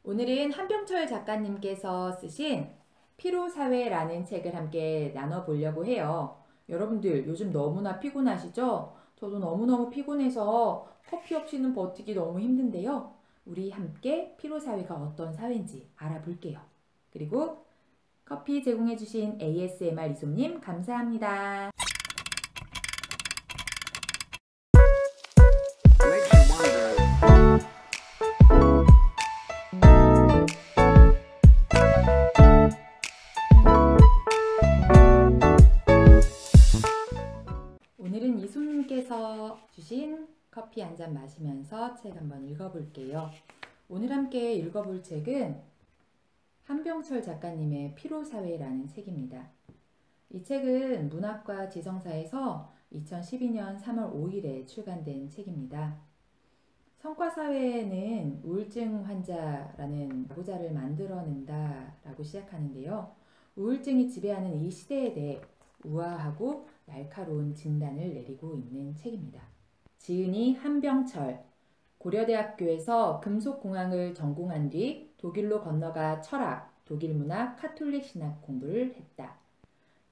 오늘은 한병철 작가님께서 쓰신 피로사회라는 책을 함께 나눠보려고 해요. 여러분들 요즘 너무나 피곤하시죠? 저도 너무너무 피곤해서 커피 없이는 버티기 너무 힘든데요. 우리 함께 피로사회가 어떤 사회인지 알아볼게요. 그리고 커피 제공해주신 ASMR 이솜님 감사합니다. 오늘은 이솜님께서 주신 커피 한 잔 마시면서 책 한번 읽어볼게요. 오늘 함께 읽어볼 책은 한병철 작가님의 피로사회라는 책입니다. 이 책은 문학과 지성사에서 2012년 3월 5일에 출간된 책입니다. 성과사회는 우울증 환자라는 가부자를 만들어낸다 라고 시작하는데요. 우울증이 지배하는 이 시대에 대해 우아하고 날카로운 진단을 내리고 있는 책입니다. 지은이 한병철, 고려대학교에서 금속공학을 전공한 뒤 독일로 건너가 철학, 독일 문학, 카톨릭 신학 공부를 했다.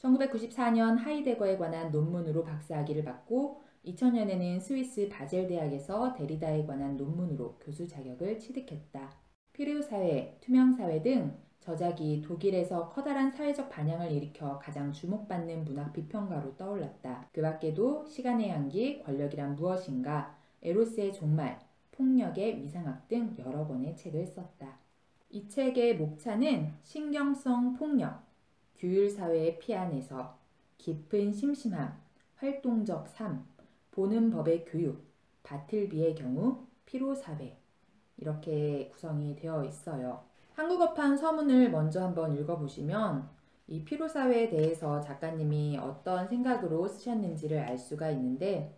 1994년 하이데거에 관한 논문으로 박사학위를 받고 2000년에는 스위스 바젤 대학에서 데리다에 관한 논문으로 교수 자격을 취득했다. 피로사회, 투명사회 등 저작이 독일에서 커다란 사회적 반향을 일으켜 가장 주목받는 문학 비평가로 떠올랐다. 그 밖에도 시간의 향기, 권력이란 무엇인가, 에로스의 종말, 폭력의 위상학 등 여러 권의 책을 썼다. 이 책의 목차는 신경성 폭력, 규율사회의 피안에서 깊은 심심함, 활동적 삶, 보는 법의 교육, 바틀비의 경우, 피로사회 이렇게 구성이 되어 있어요. 한국어판 서문을 먼저 한번 읽어보시면 이 피로사회에 대해서 작가님이 어떤 생각으로 쓰셨는지를 알 수가 있는데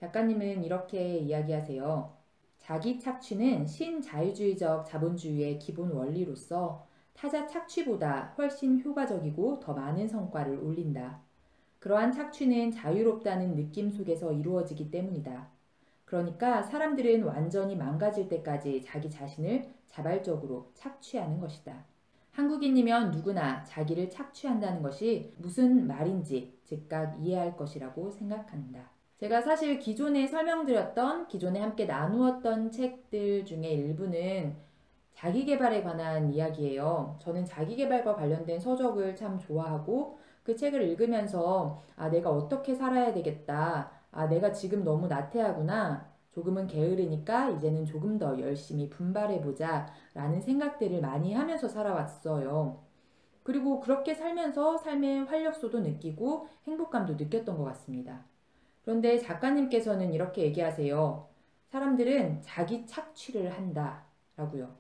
작가님은 이렇게 이야기하세요. 자기 착취는 신자유주의적 자본주의의 기본 원리로서 타자 착취보다 훨씬 효과적이고 더 많은 성과를 올린다. 그러한 착취는 자유롭다는 느낌 속에서 이루어지기 때문이다. 그러니까 사람들은 완전히 망가질 때까지 자기 자신을 자발적으로 착취하는 것이다. 한국인이면 누구나 자기를 착취한다는 것이 무슨 말인지 즉각 이해할 것이라고 생각한다. 제가 사실 기존에 설명드렸던, 기존에 함께 나누었던 책들 중에 일부는 자기계발에 관한 이야기예요. 저는 자기계발과 관련된 서적을 참 좋아하고 그 책을 읽으면서 내가 어떻게 살아야 되겠다. 내가 지금 너무 나태하구나. 조금은 게으르니까 이제는 조금 더 열심히 분발해보자 라는 생각들을 많이 하면서 살아왔어요. 그리고 그렇게 살면서 삶의 활력소도 느끼고 행복감도 느꼈던 것 같습니다. 그런데 작가님께서는 이렇게 얘기하세요. 사람들은 자기 착취를 한다 라고요.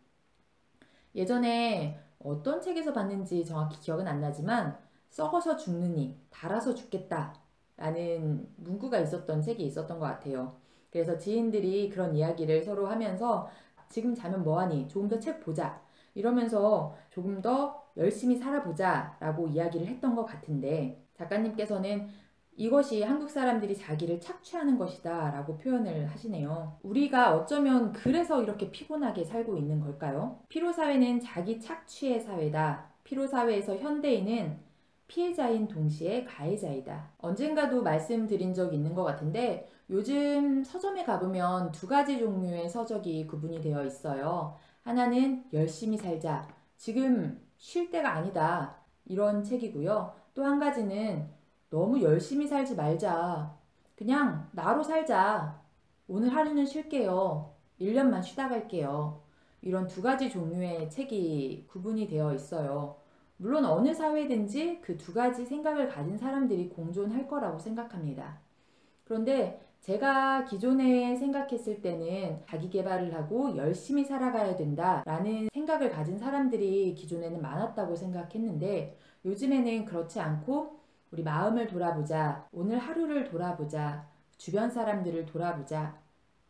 예전에 어떤 책에서 봤는지 정확히 기억은 안 나지만 썩어서 죽느니 달아서 죽겠다 라는 문구가 있었던 책이 있었던 것 같아요. 그래서 지인들이 그런 이야기를 서로 하면서 지금 자면 뭐하니? 조금 더 책 보자. 이러면서 조금 더 열심히 살아보자 라고 이야기를 했던 것 같은데 작가님께서는 이것이 한국 사람들이 자기를 착취하는 것이다 라고 표현을 하시네요. 우리가 어쩌면 그래서 이렇게 피곤하게 살고 있는 걸까요? 피로사회는 자기 착취의 사회다. 피로사회에서 현대인은 피해자인 동시에 가해자이다. 언젠가도 말씀드린 적 있는 것 같은데 요즘 서점에 가보면 두 가지 종류의 서적이 구분이 되어 있어요. 하나는 열심히 살자. 지금 쉴 때가 아니다. 이런 책이고요. 또 한 가지는 너무 열심히 살지 말자. 그냥 나로 살자. 오늘 하루는 쉴게요. 1년만 쉬다 갈게요. 이런 두 가지 종류의 책이 구분이 되어 있어요. 물론 어느 사회든지 그 두 가지 생각을 가진 사람들이 공존할 거라고 생각합니다. 그런데 제가 기존에 생각했을 때는 자기 개발을 하고 열심히 살아가야 된다라는 생각을 가진 사람들이 기존에는 많았다고 생각했는데 요즘에는 그렇지 않고 우리 마음을 돌아보자, 오늘 하루를 돌아보자, 주변 사람들을 돌아보자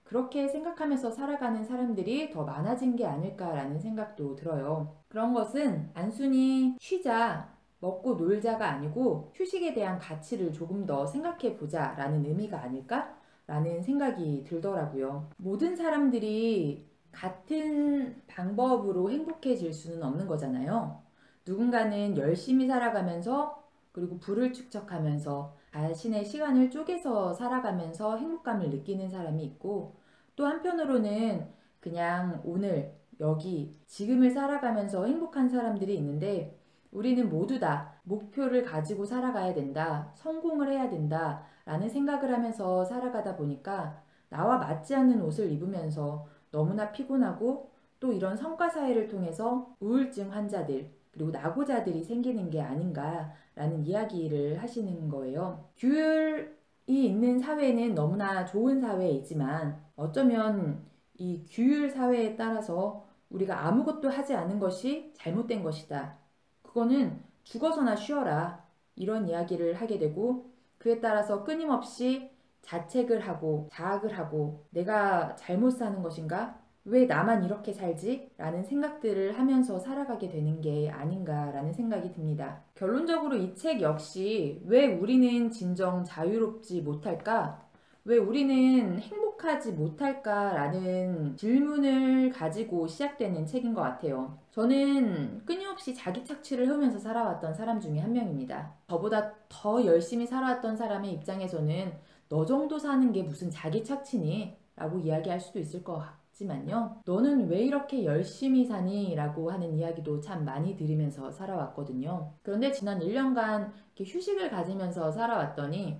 그렇게 생각하면서 살아가는 사람들이 더 많아진 게 아닐까라는 생각도 들어요. 그런 것은 단순히 쉬자, 먹고 놀자가 아니고 휴식에 대한 가치를 조금 더 생각해 보자 라는 의미가 아닐까? 라는 생각이 들더라고요. 모든 사람들이 같은 방법으로 행복해질 수는 없는 거잖아요. 누군가는 열심히 살아가면서 그리고 부를 축적하면서 자신의 시간을 쪼개서 살아가면서 행복감을 느끼는 사람이 있고, 또 한편으로는 그냥 오늘 여기 지금을 살아가면서 행복한 사람들이 있는데, 우리는 모두 다 목표를 가지고 살아가야 된다, 성공을 해야 된다 라는 생각을 하면서 살아가다 보니까 나와 맞지 않는 옷을 입으면서 너무나 피곤하고, 또 이런 성과사회를 통해서 우울증 환자들 그리고 낙오자들이 생기는 게 아닌가라는 이야기를 하시는 거예요. 규율이 있는 사회는 너무나 좋은 사회이지만 어쩌면 이 규율 사회에 따라서 우리가 아무것도 하지 않은 것이 잘못된 것이다. 그거는 죽어서나 쉬어라. 이런 이야기를 하게 되고, 그에 따라서 끊임없이 자책을 하고 자학을 하고 내가 잘못 사는 것인가? 왜 나만 이렇게 살지? 라는 생각들을 하면서 살아가게 되는 게 아닌가라는 생각이 듭니다. 결론적으로 이 책 역시 왜 우리는 진정 자유롭지 못할까? 왜 우리는 행복하지 못할까라는 질문을 가지고 시작되는 책인 것 같아요. 저는 끊임없이 자기 착취를 해오면서 살아왔던 사람 중에 한 명입니다. 저보다 더 열심히 살아왔던 사람의 입장에서는 너 정도 사는 게 무슨 자기 착취니? 라고 이야기할 수도 있을 것 같지만요. 너는 왜 이렇게 열심히 사니? 라고 하는 이야기도 참 많이 들으면서 살아왔거든요. 그런데 지난 1년간 이렇게 휴식을 가지면서 살아왔더니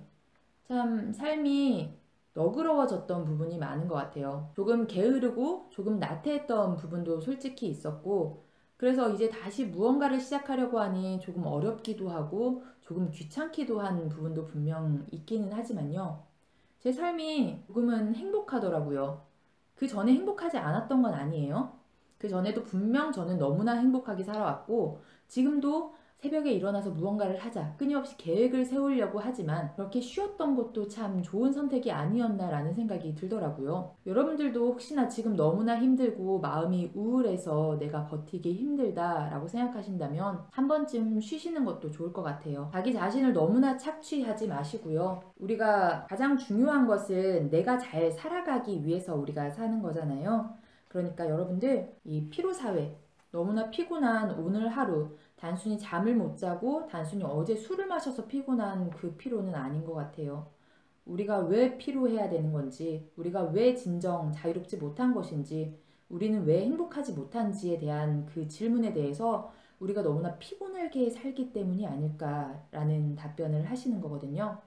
참 삶이 너그러워졌던 부분이 많은 것 같아요. 조금 게으르고 조금 나태했던 부분도 솔직히 있었고, 그래서 이제 다시 무언가를 시작하려고 하니 조금 어렵기도 하고 조금 귀찮기도 한 부분도 분명 있기는 하지만요. 제 삶이 조금은 행복하더라고요. 그 전에 행복하지 않았던 건 아니에요. 그 전에도 분명 저는 너무나 행복하게 살아왔고, 지금도 새벽에 일어나서 무언가를 하자, 끊임없이 계획을 세우려고 하지만 그렇게 쉬었던 것도 참 좋은 선택이 아니었나라는 생각이 들더라고요. 여러분들도 혹시나 지금 너무나 힘들고 마음이 우울해서 내가 버티기 힘들다라고 생각하신다면 한 번쯤 쉬시는 것도 좋을 것 같아요. 자기 자신을 너무나 착취하지 마시고요. 우리가 가장 중요한 것은 내가 잘 살아가기 위해서 우리가 사는 거잖아요. 그러니까 여러분들 이 피로사회, 너무나 피곤한 오늘 하루, 단순히 잠을 못 자고 단순히 어제 술을 마셔서 피곤한 그 피로는 아닌 것 같아요. 우리가 왜 피로해야 되는 건지, 우리가 왜 진정 자유롭지 못한 것인지, 우리는 왜 행복하지 못한지에 대한 그 질문에 대해서 우리가 너무나 피곤하게 살기 때문이 아닐까라는 답변을 하시는 거거든요.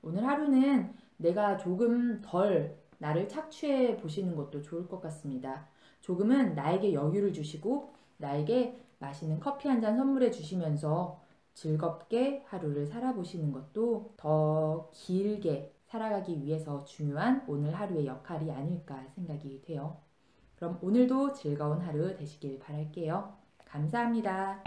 오늘 하루는 내가 조금 덜 나를 착취해 보시는 것도 좋을 것 같습니다. 조금은 나에게 여유를 주시고 나에게 맛있는 커피 한 잔 선물해 주시면서 즐겁게 하루를 살아보시는 것도 더 길게 살아가기 위해서 중요한 오늘 하루의 역할이 아닐까 생각이 돼요. 그럼 오늘도 즐거운 하루 되시길 바랄게요. 감사합니다.